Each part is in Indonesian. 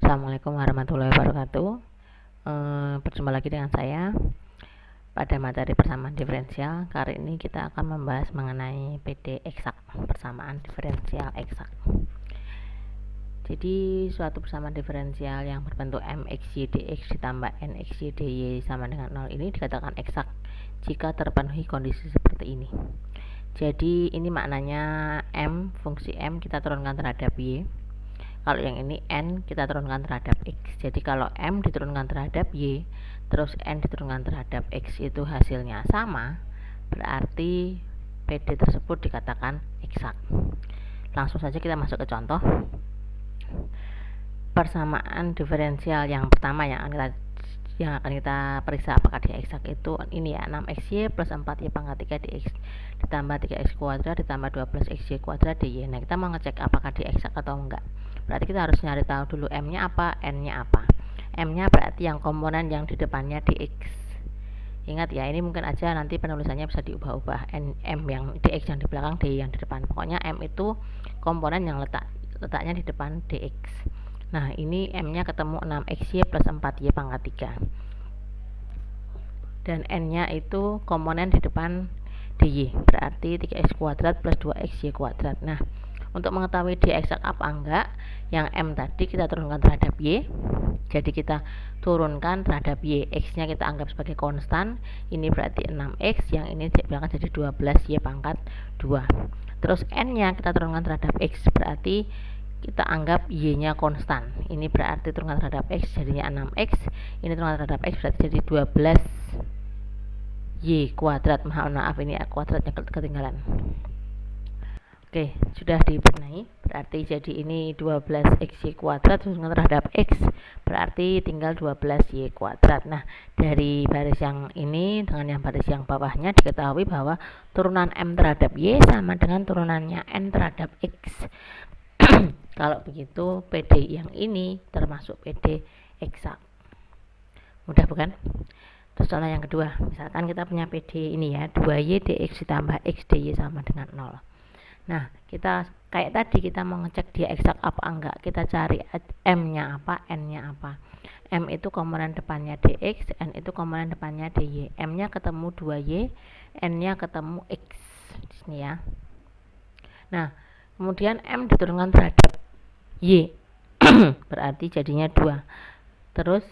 Assalamualaikum warahmatullahi wabarakatuh. Berjumpa lagi dengan saya pada materi persamaan diferensial. Kali ini kita akan membahas mengenai PD eksak, persamaan diferensial eksak. Jadi suatu persamaan diferensial yang berbentuk mxy dx ditambah nxy dy sama dengan 0 ini dikatakan eksak jika terpenuhi kondisi seperti ini. Jadi ini maknanya fungsi m kita turunkan terhadap y. Kalau yang ini n kita turunkan terhadap x. Jadi kalau m diturunkan terhadap y, terus n diturunkan terhadap x itu hasilnya sama, berarti PD tersebut dikatakan eksak. Langsung saja kita masuk ke contoh. Persamaan diferensial yang pertama yang akan kita periksa apakah dia eksak itu ini ya, 6xy plus 4y pangkat 3 dx ditambah 3x kuadrat ditambah 12xy kuadrat dy. Nah, kita mau ngecek apakah dia eksak atau enggak. Berarti kita harus nyari tahu dulu m-nya apa, n-nya apa. M-nya berarti yang komponen yang di depannya dx. Ingat ya, ini mungkin aja nanti penulisannya bisa diubah-ubah. M yang dx yang di belakang, dy yang di depan. Pokoknya m itu komponen yang letaknya di depan dx. Nah, ini m-nya ketemu 6xy plus 4y pangkat 3. Dan n-nya itu komponen di depan dy, berarti 3x kuadrat plus 2xy kuadrat. Nah, untuk mengetahui dia eksak apa enggak, yang m tadi kita turunkan terhadap y. Jadi kita turunkan terhadap y, x-nya kita anggap sebagai konstan. Ini berarti 6x, yang ini akan jadi 12y pangkat 2. Terus n-nya kita turunkan terhadap x, berarti kita anggap y-nya konstan. Ini berarti turunkan terhadap x jadinya 6x. Ini turunkan terhadap x berarti jadi 12y kuadrat. Maaf ini kuadratnya ketinggalan. Oke, sudah dibenahi. Berarti jadi ini 12xy kuadrat turunkan terhadap x, berarti tinggal 12y kuadrat. Nah, dari baris yang ini dengan yang baris yang bawahnya diketahui bahwa turunan m terhadap y sama dengan turunannya n terhadap x. Kalau begitu PD yang ini termasuk PD eksak. Mudah bukan? Terus contoh yang kedua, misalkan kita punya PD ini ya, 2y dx ditambah x dy sama dengan 0. Nah, kita kayak tadi kita mau ngecek dia eksak apa enggak, kita cari m-nya apa, n-nya apa. M itu komponen depannya dx, n itu komponen depannya dy. M-nya ketemu 2y, n-nya ketemu x di sini ya. Nah, kemudian m diturunkan terhadap y. Berarti jadinya 2. Terus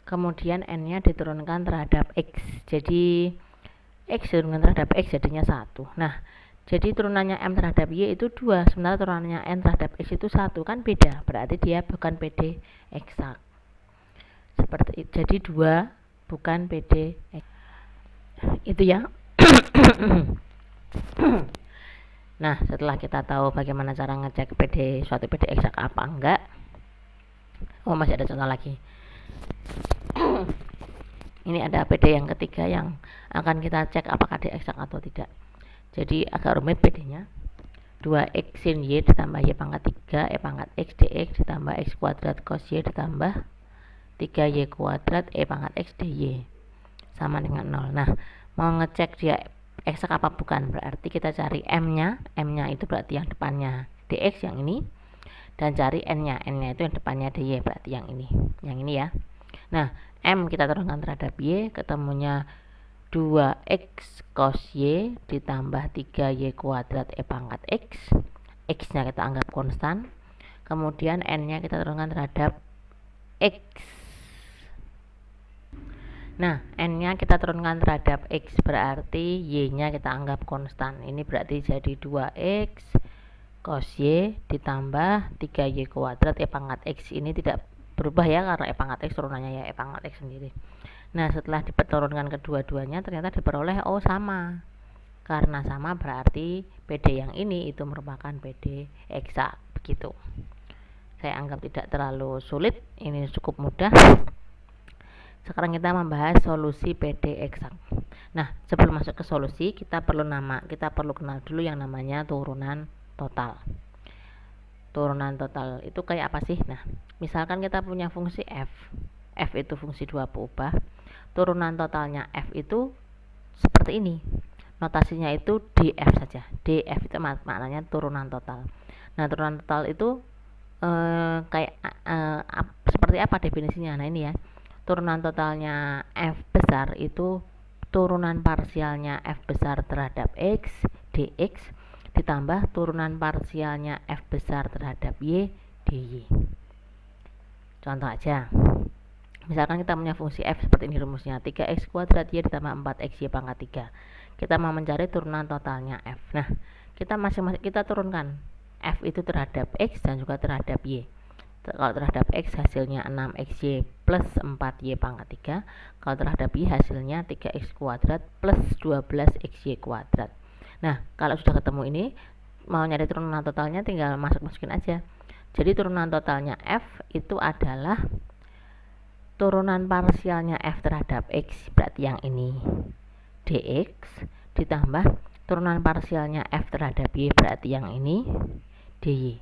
kemudian n-nya diturunkan terhadap x. Jadi x turunkan terhadap x jadinya 1. Nah, jadi turunannya m terhadap y itu 2, sementara turunannya n terhadap x itu 1, kan beda. Berarti dia bukan PD eksak. Seperti itu. Jadi 2 bukan PD eksak. Itu ya. Nah, setelah kita tahu bagaimana cara ngecek suatu PD eksak apa enggak. Oh, masih ada contoh lagi. Ini ada PD yang ketiga yang akan kita cek apakah dia eksak atau tidak. Jadi agak rumit PD-nya. 2x sin y ditambah y pangkat 3 e pangkat x dx ditambah x kuadrat cos y ditambah 3y kuadrat e pangkat x dy sama dengan 0. Nah, mau ngecek dia eksak apa bukan, berarti kita cari m-nya. M-nya itu berarti yang depannya dx yang ini, dan cari n-nya. N-nya itu yang depannya dy, berarti yang ini. Yang ini ya. Nah, m kita turunkan terhadap y, ketemunya 2x cos y ditambah 3y kuadrat e pangkat x. X-nya kita anggap konstan. Kemudian n-nya kita turunkan terhadap x. Nah, n-nya kita turunkan terhadap x, berarti y-nya kita anggap konstan. Ini berarti jadi 2x cos y ditambah 3y kuadrat e pangkat x. Ini tidak berubah ya, karena e pangkat x turunannya ya e pangkat x sendiri. Nah, setelah diperturunkan kedua-duanya ternyata diperoleh sama. Karena sama berarti PD yang ini itu merupakan PD eksak. Begitu. Saya anggap tidak terlalu sulit, ini cukup mudah. Sekarang kita membahas solusi PD eksak. Nah, sebelum masuk ke solusi, kita perlu kenal dulu yang namanya turunan total. Turunan total itu kayak apa sih? Nah, misalkan kita punya fungsi f itu fungsi 2 peubah, turunan totalnya f itu seperti ini. Notasinya itu df saja. Df itu maknanya turunan total. Nah, turunan total itu seperti apa definisinya? Nah, ini ya. Turunan totalnya f besar itu turunan parsialnya f besar terhadap x dx ditambah turunan parsialnya f besar terhadap y dy. Contoh aja. Misalkan kita punya fungsi f seperti ini rumusnya, 3x kuadrat y ditambah 4xy pangkat 3. Kita mau mencari turunan totalnya f. Nah, kita turunkan f itu terhadap x dan juga terhadap y. Kalau terhadap x hasilnya 6xy plus 4y pangkat 3. Kalau terhadap y hasilnya 3x kuadrat plus 12xy kuadrat. Nah, kalau sudah ketemu ini, mau nyari turunan totalnya tinggal masukin aja. Jadi turunan totalnya f itu adalah turunan parsialnya f terhadap x, berarti yang ini dx, ditambah turunan parsialnya f terhadap y, berarti yang ini dy.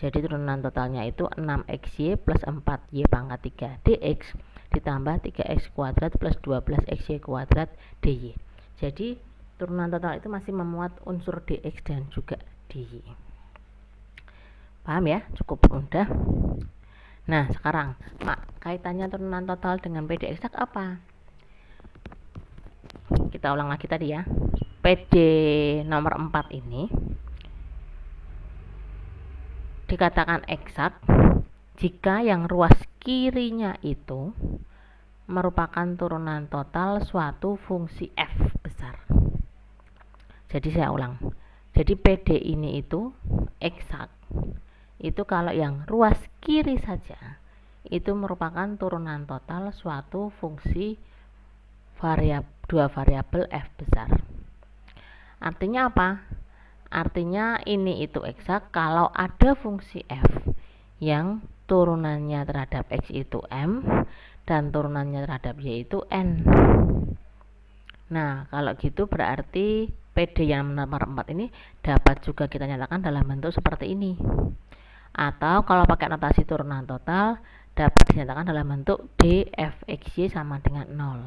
Jadi turunan totalnya itu 6xy plus 4y pangkat 3 dx ditambah 3x kuadrat plus 12xy kuadrat dy. Jadi turunan total itu masih memuat unsur dx dan juga dy. Paham ya? Cukup mudah. Nah, sekarang kaitannya turunan total dengan PD eksak apa? Kita ulang lagi tadi ya. PD nomor 4 ini dikatakan eksak jika yang ruas kirinya itu merupakan turunan total suatu fungsi f besar. Jadi saya ulang. Jadi PD ini itu eksak itu kalau yang ruas kiri saja itu merupakan turunan total suatu fungsi dua variabel f besar. Artinya apa? Artinya ini itu eksak kalau ada fungsi f yang turunannya terhadap x itu m dan turunannya terhadap y itu n. Nah, kalau gitu berarti PD yang nomor 4 ini dapat juga kita nyatakan dalam bentuk seperti ini. Atau kalau pakai notasi turunan total dapat dinyatakan dalam bentuk dfxy sama dengan 0.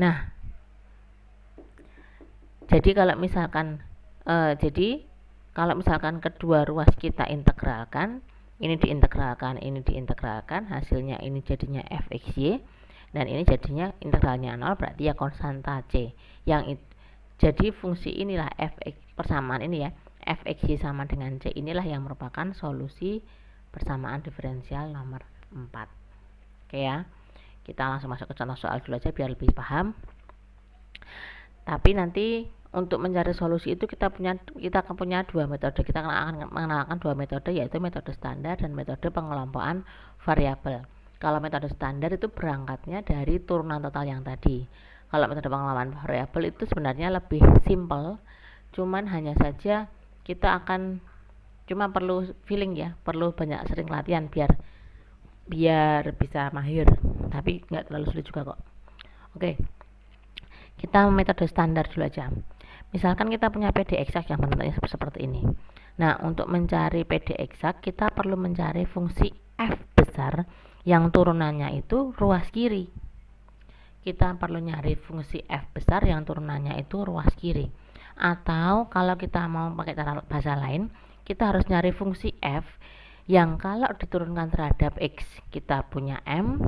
Nah, jadi kalau misalkan kedua ruas kita integralkan, ini diintegralkan, hasilnya ini jadinya fxy dan ini jadinya integralnya 0, berarti ya konstanta c. Jadi fungsi inilah persamaan ini ya, fxy sama dengan c inilah yang merupakan solusi persamaan diferensial nomor 4. Oke ya. Kita langsung masuk ke contoh soal dulu aja biar lebih paham. Tapi nanti untuk mencari solusi itu kita akan punya dua metode. Kita akan mengenalkan dua metode, yaitu metode standar dan metode pengelompokan variabel. Kalau metode standar itu berangkatnya dari turunan total yang tadi. Kalau metode pengelompokan variabel itu sebenarnya lebih simple, cuman hanya saja kita akan cuma perlu feeling ya, perlu banyak sering latihan biar bisa mahir, tapi nggak terlalu sulit juga kok. Oke. Kita metode standar dulu aja. Misalkan kita punya PD eksak yang bentuknya seperti ini. Nah, untuk mencari PD eksak kita perlu mencari fungsi f besar yang turunannya itu ruas kiri. Kita perlu nyari fungsi f besar yang turunannya itu ruas kiri. Atau kalau kita mau pakai cara bahasa lain, kita harus nyari fungsi f yang kalau diturunkan terhadap x kita punya m,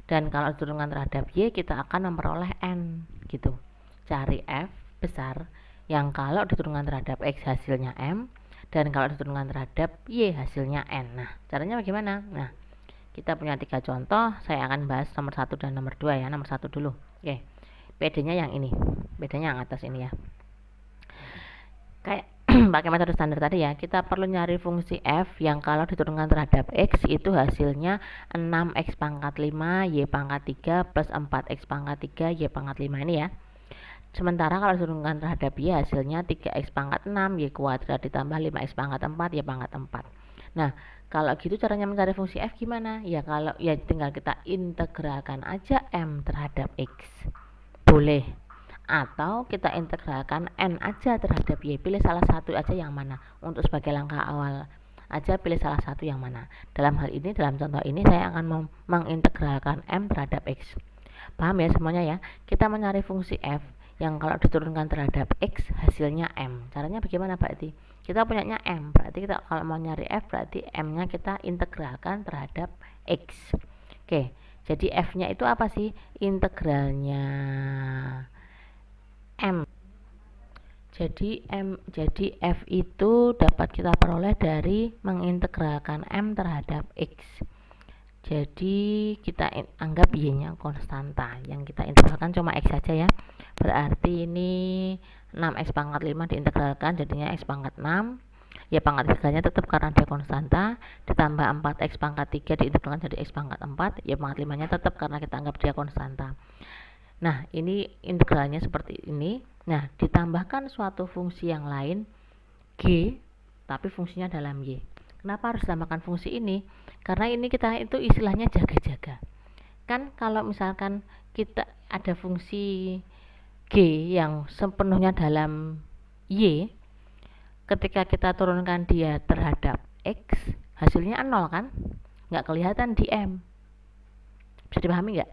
dan kalau diturunkan terhadap y kita akan memperoleh n gitu. Cari f besar yang kalau diturunkan terhadap x hasilnya m dan kalau diturunkan terhadap y hasilnya n. Nah, caranya bagaimana? Nah, kita punya 3 contoh. Saya akan bahas nomor 1 dan nomor 2 ya. Nomor 1 dulu. Oke. PD-nya yang ini. PD-nya yang atas ini ya. Kayak pakai metode standar tadi ya, kita perlu nyari fungsi f yang kalau diturunkan terhadap x itu hasilnya 6x pangkat 5 y pangkat 3 plus 4x pangkat 3 y pangkat 5 ini ya. Sementara kalau diturunkan terhadap y hasilnya 3x pangkat 6 y kuadrat ditambah 5x pangkat 4 y pangkat 4. Nah, kalau gitu caranya mencari fungsi f gimana? Ya tinggal kita integralkan aja m terhadap x. Boleh. Atau kita integralkan n aja terhadap y, pilih salah satu aja yang mana. Untuk sebagai langkah awal aja pilih salah satu yang mana. Dalam hal ini, dalam contoh ini saya akan mengintegralkan m terhadap x. Paham ya semuanya ya? Kita mencari fungsi f yang kalau diturunkan terhadap X hasilnya M. Caranya bagaimana berarti? Kita punyanya M, berarti kita kalau mau nyari F berarti M-nya kita integralkan terhadap X. Oke, jadi F-nya itu apa sih? Integralnya M. Jadi F itu dapat kita peroleh dari mengintegralkan M terhadap X. Jadi kita anggap Y-nya konstanta, yang kita integralkan cuma X saja ya. Berarti ini 6X pangkat 5 diintegralkan jadinya X pangkat 6. Ya pangkat 3-nya tetap karena dia konstanta, ditambah 4X pangkat 3 diintegralkan jadi X pangkat 4. Ya pangkat 5-nya tetap karena kita anggap dia konstanta. Nah, ini integralnya seperti ini. Nah, ditambahkan suatu fungsi yang lain G, tapi fungsinya dalam Y. Kenapa harus ditambahkan fungsi ini? Karena ini kita itu istilahnya jaga-jaga. Kan kalau misalkan kita ada fungsi G yang sepenuhnya dalam Y, ketika kita turunkan dia terhadap X, hasilnya 0 kan? Nggak kelihatan di M. Bisa dipahami nggak?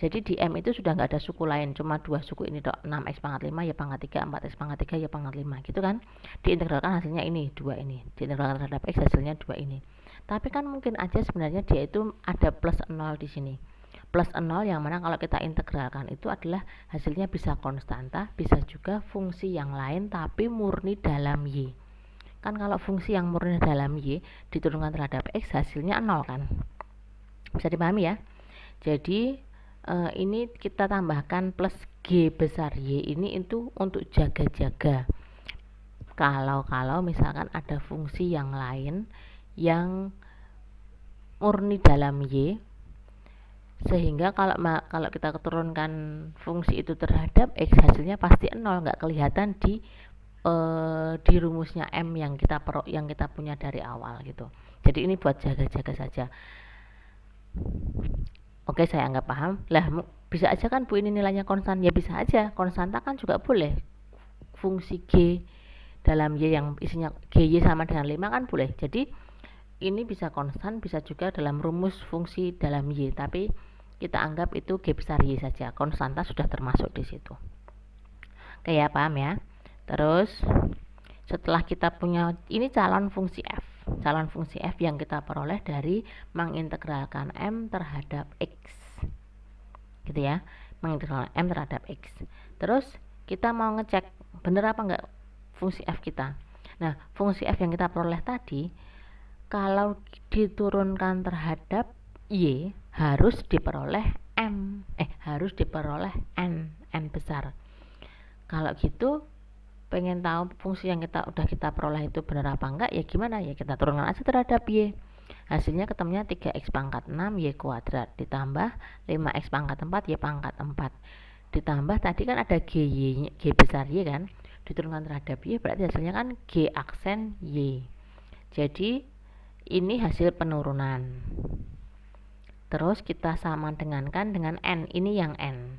Jadi di M itu sudah nggak ada suku lain, cuma dua suku ini dok, 6X pangkat 5 ya pangkat 3, 4X pangkat 3 ya pangkat 5 gitu kan. Diintegralkan hasilnya ini, 2 ini. Diintegralkan terhadap X hasilnya 2 ini. Tapi kan mungkin aja sebenarnya dia itu ada plus 0 di sini. Plus 0 yang mana kalau kita integralkan itu adalah hasilnya bisa konstanta, bisa juga fungsi yang lain tapi murni dalam Y. Kan kalau fungsi yang murni dalam Y diturunkan terhadap X hasilnya 0 kan. Bisa dipahami ya? Jadi ini kita tambahkan plus G besar Y ini itu untuk jaga-jaga. Kalau misalkan ada fungsi yang lain yang murni dalam Y, sehingga kalau kita keturunkan fungsi itu terhadap X hasilnya pasti 0, nggak kelihatan di rumusnya M yang kita punya dari awal gitu. Jadi ini buat jaga-jaga saja. Oke, saya anggap paham. Lah bisa aja kan Bu ini nilainya konstan, ya bisa aja. Konstanta kan juga boleh. Fungsi G dalam Y yang isinya GY sama dengan 5 kan boleh. Jadi ini bisa konstan, bisa juga dalam rumus fungsi dalam Y, tapi kita anggap itu G besar Y saja. Konstanta sudah termasuk di situ. Oke ya, paham ya. Terus setelah kita punya ini calon fungsi F. Calon fungsi F yang kita peroleh dari mengintegralkan M terhadap X. Gitu ya. Mengintegralkan M terhadap X. Terus kita mau ngecek bener apa enggak fungsi F kita. Nah, fungsi F yang kita peroleh tadi kalau diturunkan terhadap Y harus diperoleh harus diperoleh N besar. Kalau gitu pengen tahu fungsi yang udah kita peroleh itu benar apa enggak, ya gimana ya, kita turunkan aja terhadap Y. Hasilnya ketemunya 3X pangkat 6 Y kuadrat ditambah 5X pangkat 4 Y pangkat 4 ditambah tadi kan ada G besar Y kan, diturunkan terhadap Y berarti hasilnya kan G aksen Y. Jadi ini hasil penurunan. Terus kita sama dengankan dengan N, ini yang N.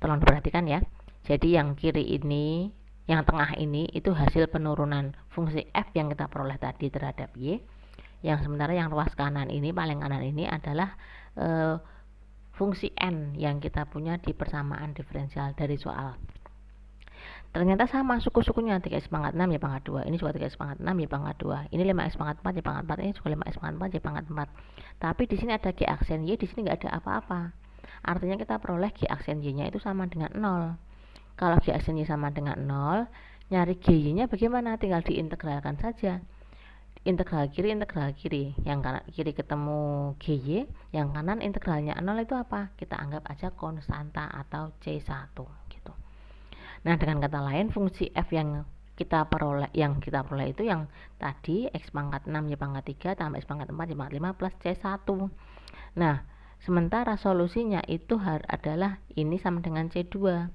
Tolong diperhatikan ya. Jadi yang kiri ini, yang tengah ini itu hasil penurunan fungsi F yang kita peroleh tadi terhadap Y. Yang sementara yang ruas kanan ini, paling kanan ini adalah fungsi N yang kita punya di persamaan diferensial dari soal. Ternyata sama suku-sukunya, 3X pangkat 6 Y pangkat 2. Ini juga 3X pangkat 6 Y pangkat 2. Ini 5X pangkat 4 Y pangkat 4. Ini juga 5X pangkat 4 Y pangkat 4. Tapi di sini ada G aksen Y, di sini nggak ada apa-apa. Artinya kita peroleh G aksen Y-nya itu sama dengan 0. Kalau G aksen Y sama dengan 0, nyari GY-nya bagaimana? Tinggal diintegralkan saja. Integral kiri. Yang kanan kiri ketemu GY, yang kanan integralnya 0 itu apa? Kita anggap aja konstanta atau C1 gitu. Nah, dengan kata lain fungsi F yang kita peroleh itu yang tadi X pangkat 6 Y pangkat 3 tambah X pangkat 4 Y pangkat 5 plus C1. Nah, sementara solusinya itu adalah ini sama dengan C2.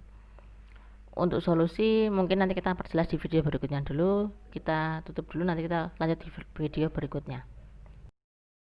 Untuk solusi mungkin nanti kita perjelas di video berikutnya dulu. Kita tutup dulu, nanti kita lanjut di video berikutnya.